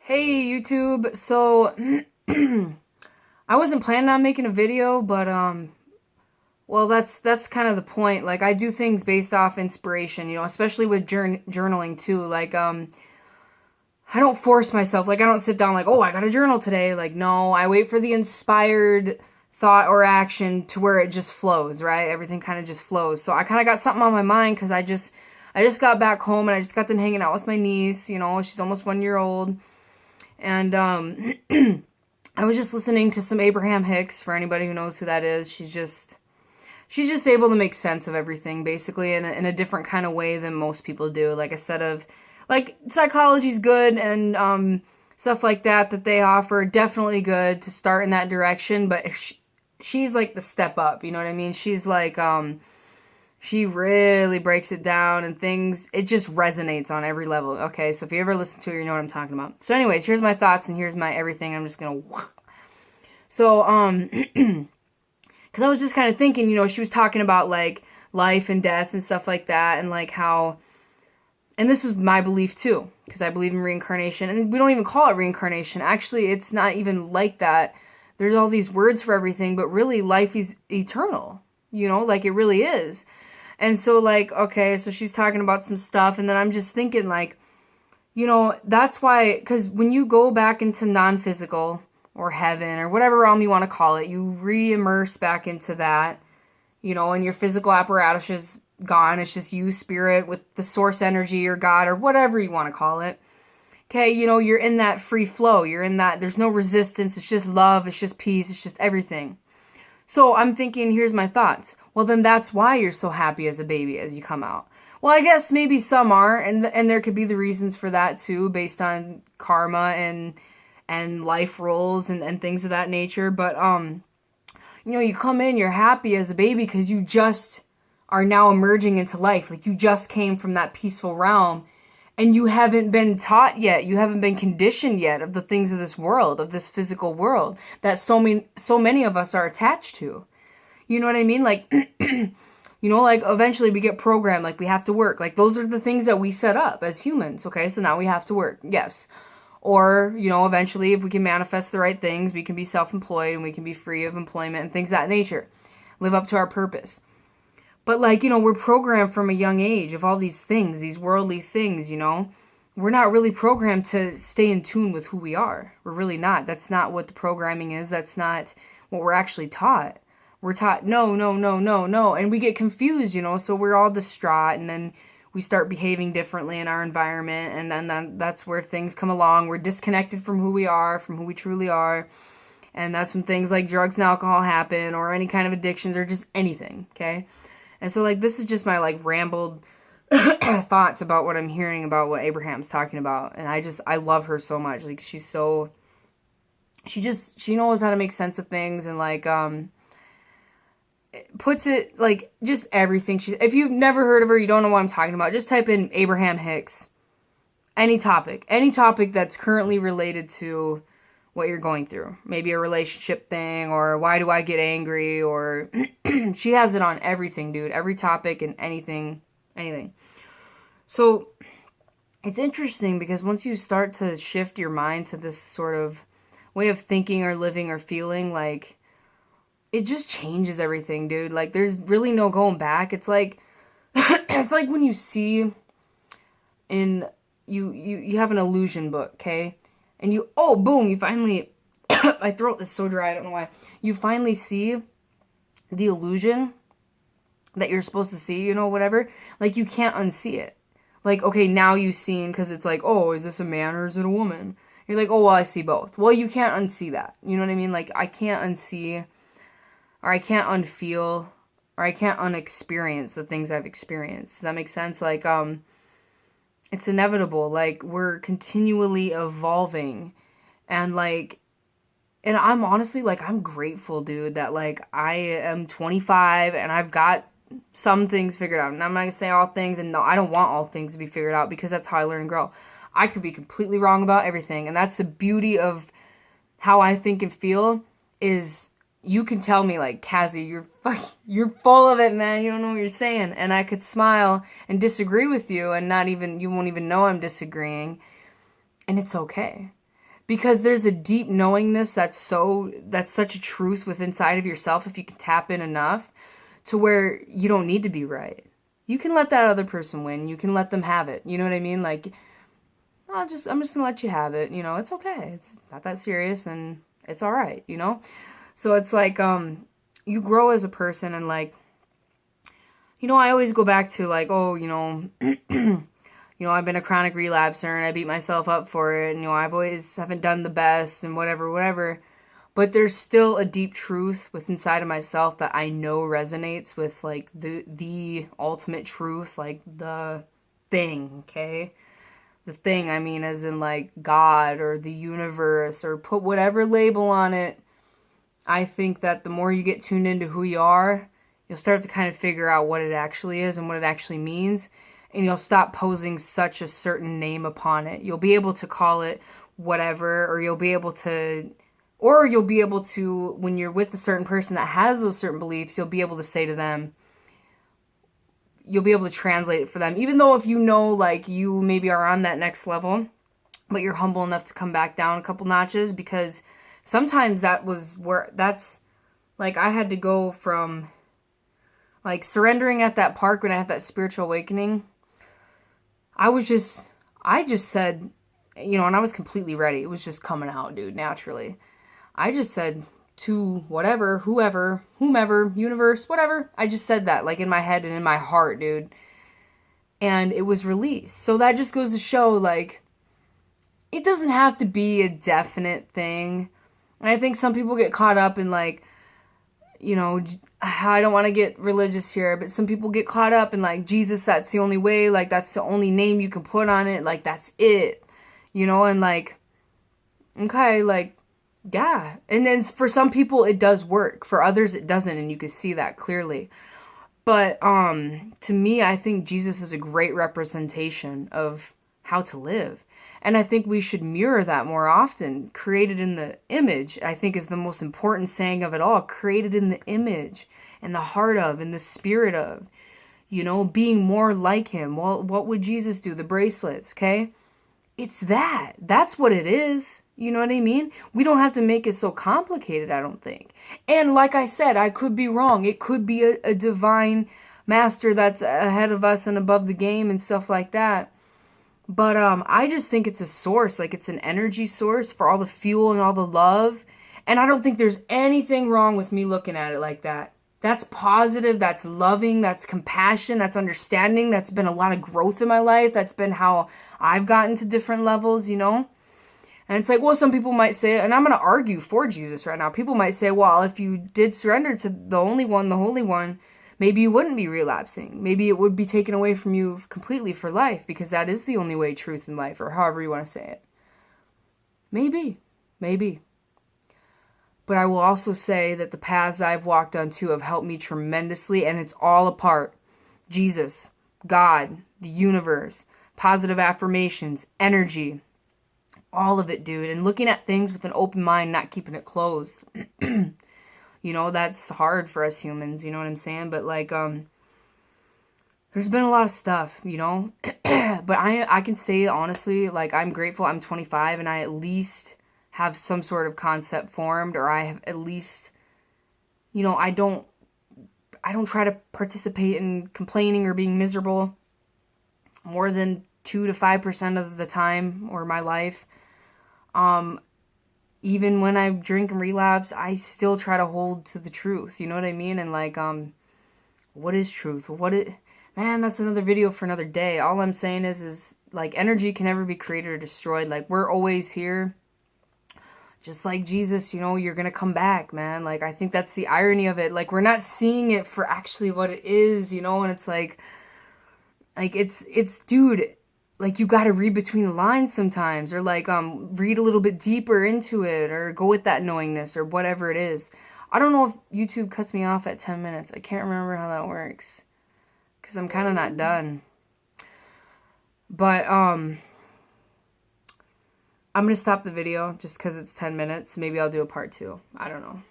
Hey YouTube, so I wasn't planning on making a video, but well that's kind of the point. Like I do things based off inspiration, especially with journaling too. Like I don't force myself. Like I don't sit down like, "Oh, I got to journal today." Like no, I wait for the inspired thought or action to where it just flows, right? Everything kind of just flows. So I kind of got something on my mind cuz I just got back home and I just got done hanging out with my niece, she's almost 1 year old. And I was just listening to some Abraham Hicks. For anybody who knows who that is, she's just able to make sense of everything basically in a different kind of way than most people do. Like a set of like psychology's good and stuff like that they offer, definitely good to start in that direction. But she's like the step up. You know what I mean? She's like she really breaks it down and things, it just resonates on every level. Okay, so if you ever listen to it, you know what I'm talking about. So anyways, here's my thoughts and here's my everything. I'm just gonna, so, because I was just kind of thinking, she was talking about like life and death and stuff like that, and like how, and this is my belief too, because I believe in reincarnation, and we don't even call it reincarnation. Actually, it's not even like that. There's all these words for everything, but really life is eternal, like it really is. And so, like, okay, so she's talking about some stuff, and then I'm just thinking, like, that's why, because when you go back into non physical or heaven or whatever realm you want to call it, you re immerse back into that, and your physical apparatus is gone. It's just you, spirit, with the source energy or God or whatever you want to call it. Okay, you're in that free flow. You're in that, there's no resistance. It's just love. It's just peace. It's just everything. So I'm thinking, here's my thoughts. Well, then that's why you're so happy as a baby as you come out. Well, I guess maybe some are, and there could be the reasons for that too, based on karma and life roles and things of that nature. But you come in, you're happy as a baby because you just are now emerging into life. Like you just came from that peaceful realm, and you haven't been taught yet, you haven't been conditioned yet of the things of this world, of this physical world that so many of us are attached to. You know what I mean? Like like eventually we get programmed, like we have to work. Like those are the things that we set up as humans. Okay, so now we have to work. Yes. Or, eventually if we can manifest the right things, we can be self-employed and we can be free of employment and things of that nature. Live up to our purpose. But like, we're programmed from a young age of all these things, these worldly things, We're not really programmed to stay in tune with who we are. We're really not. That's not what the programming is. That's not what we're actually taught. We're taught no, no, no, no, no. And we get confused, so we're all distraught, and then we start behaving differently in our environment, and then that's where things come along. We're disconnected from who we are, from who we truly are. And that's when things like drugs and alcohol happen, or any kind of addictions, or just anything, okay? And so, like, this is just my, like, rambled thoughts about what I'm hearing about what Abraham's talking about. And I love her so much. Like, she knows how to make sense of things, and, like, puts it, like, just everything. If you've never heard of her, you don't know what I'm talking about, just type in Abraham Hicks. Any topic that's currently related to what you're going through. Maybe a relationship thing, or why do I get angry, or she has it on everything, dude. Every topic and anything. So it's interesting because once you start to shift your mind to this sort of way of thinking or living or feeling, like, it just changes everything, dude. Like, there's really no going back. It's like it's like when you see in you have an illusion book, okay? And boom, you finally, my throat is so dry, I don't know why. You finally see the illusion that you're supposed to see, whatever. Like, you can't unsee it. Like, okay, now you've seen, because it's like, oh, is this a man or is it a woman? You're like, oh, well, I see both. Well, you can't unsee that. You know what I mean? Like, I can't unsee, or I can't unfeel, or I can't unexperience the things I've experienced. Does that make sense? Like, it's inevitable. Like, we're continually evolving, and like, and I'm honestly, like, I'm grateful, dude, that, like, I am 25 and I've got some things figured out. And I'm not gonna say all things, and no, I don't want all things to be figured out, because that's how I learn and grow. I could be completely wrong about everything, and that's the beauty of how I think and feel, is you can tell me, like, Kazi, you're full of it, man. You don't know what you're saying. And I could smile and disagree with you, and you won't even know I'm disagreeing. And it's okay. because there's a deep knowingness that's such a truth within inside of yourself if you can tap in enough to where you don't need to be right. You can let that other person win. You can let them have it. You know what I mean? Like, I'm just gonna let you have it. You know, it's okay. It's not that serious, and it's all right. You know, so it's like you grow as a person, and like, you know, I always go back to like, oh, you know, you know, I've been a chronic relapser, and I beat myself up for it, and you know, I've always haven't done the best, and whatever. But there's still a deep truth within inside of myself that I know resonates with like the ultimate truth, like the thing, okay? The thing, I mean, as in like God or the universe, or put whatever label on it. I think that the more you get tuned into who you are, you'll start to kind of figure out what it actually is and what it actually means. And you'll stop posing such a certain name upon it. You'll be able to call it whatever, or you'll be able to, when you're with a certain person that has those certain beliefs, you'll be able to say to them, you'll be able to translate it for them. Even though if you know, like, you maybe are on that next level, but you're humble enough to come back down a couple notches, because sometimes that's, like, I had to go from, like, surrendering at that park when I had that spiritual awakening. I just said, you know, and I was completely ready. It was just coming out, dude, naturally. I just said to whatever, whomever, universe, whatever. I just said that, like, in my head and in my heart, dude. And it was released. So that just goes to show, like, it doesn't have to be a definite thing. And I think some people get caught up in, like, you know, I don't want to get religious here, but some people get caught up in, like, Jesus, that's the only way, like, that's the only name you can put on it, like, that's it, you know, and, like, okay, like, yeah. And then for some people it does work. For others it doesn't, and you can see that clearly. But to me, I think Jesus is a great representation of how to live. And I think we should mirror that more often. Created in the image, I think, is the most important saying of it all. Created in the image, and the heart of, and the spirit of. You know, being more like him. Well, what would Jesus do? The bracelets, okay? It's that. That's what it is. You know what I mean? We don't have to make it so complicated, I don't think. And like I said, I could be wrong. It could be a divine master that's ahead of us and above the game and stuff like that. But I just think it's a source. Like, it's an energy source for all the fuel and all the love. And I don't think there's anything wrong with me looking at it like that. That's positive, that's loving, that's compassion, that's understanding, that's been a lot of growth in my life, that's been how I've gotten to different levels, you know? And it's like, well, some people might say, and I'm going to argue for Jesus right now, people might say, well, if you did surrender to the only one, the Holy One, maybe you wouldn't be relapsing. Maybe it would be taken away from you completely for life, because that is the only way, truth in life, or however you want to say it. Maybe. But I will also say that the paths I've walked on too have helped me tremendously, and it's all a part. Jesus, God, the universe, positive affirmations, energy, all of it, dude. And looking at things with an open mind, not keeping it closed. You know, that's hard for us humans, you know what I'm saying? But like, there's been a lot of stuff, you know? But I can say honestly, like, I'm grateful I'm 25 and I at least have some sort of concept formed, or I have at least, you know, I don't try to participate in complaining or being miserable more than 2 to 5% of the time or my life. Even when I drink and relapse, I still try to hold to the truth, you know what I mean? And like, what is truth? Man, that's another video for another day. All I'm saying is like, energy can never be created or destroyed. Like, we're always here. Just like Jesus, you know, you're going to come back, man. Like, I think that's the irony of it. Like, we're not seeing it for actually what it is, you know? And it's like it's, dude, like, you got to read between the lines sometimes, or like, read a little bit deeper into it, or go with that knowingness, or whatever it is. I don't know if YouTube cuts me off at 10 minutes. I can't remember how that works, because I'm kind of not done. But, I'm going to stop the video just because it's 10 minutes. Maybe I'll do a part 2. I don't know.